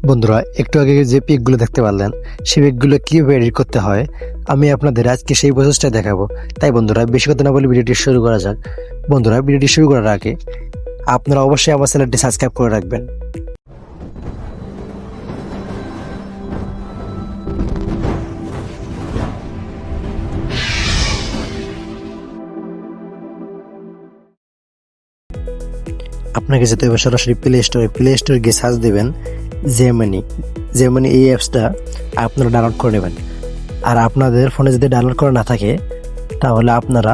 বন্ধুরা, একটু আগে যে পিকগুলো দেখতে পারলেন সেই পিকগুলো কীভাবে এডিট করতে হয় আমি আপনাদের আজকে সেই প্রসেসটা দেখাবো। তাই বন্ধুরা, বেশি কথা না বলে ভিডিওটি শুরু করা যাক। বন্ধুরা, ভিডিওটি শুরু করার আগে আপনারা অবশ্যই আমার চ্যানেলটি সাবস্ক্রাইব করে রাখবেন। আপনাকে যেতে হবে সরাসরি প্লে স্টোরে গিয়ে সার্চ দেবেন জেমিনি। এই অ্যাপসটা আপনারা ডাউনলোড করে নেবেন। আর আপনাদের ফোনে যদি ডাউনলোড করা না থাকে তাহলে আপনারা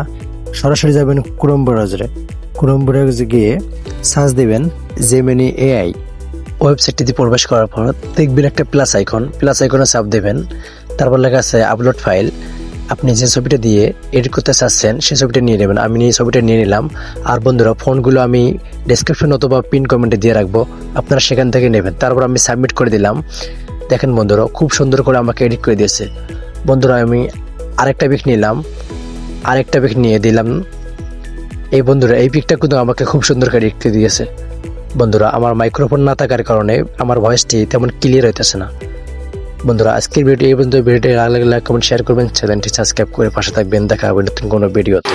সরাসরি যাবেন ক্রোম ব্রাউজারে গিয়ে সার্চ দেবেন জেমিনি এআই। ওয়েবসাইটটিতে প্রবেশ করার পর দেখবেন একটা প্লাস আইকনে চাপ দেবেন। তারপর লেখা আছে আপলোড ফাইল। আপনি যে ছবিটা দিয়ে এডিট করতে চাচ্ছেন সেই ছবিটা নিয়ে নেবেন। আমি এই ছবিটা নিয়ে নিলাম। আর বন্ধুরা, ফোনগুলো আমি ডেসক্রিপশন অথবা পিন কমেন্টে দিয়ে রাখবো, আপনারা সেখান থেকে নেবেন। তারপর আমি সাবমিট করে দিলাম। দেখেন বন্ধুরা, খুব সুন্দর করে আমাকে এডিট করে দিয়েছে। বন্ধুরা, আমি আরেকটা পিক নিয়ে দিলাম। এই বন্ধুরা, এই পিকটা কিন্তু আমাকে খুব সুন্দর করে এডিট করে দিয়েছে। বন্ধুরা, আমার মাইক্রোফোন না থাকার কারণে আমার ভয়েসটি তেমন ক্লিয়ার হইতেছে না। বন্ধুরা, আজকের ভিডিও এই পর্যন্ত। ভিডিওটি ভালো লাগলে লাইক কমেন্ট শেয়ার করবেন, চ্যানেলটি সাবস্ক্রাইব করে পাশে থাকবেন। দেখা হবে নতুন কোনো ভিডিওতে।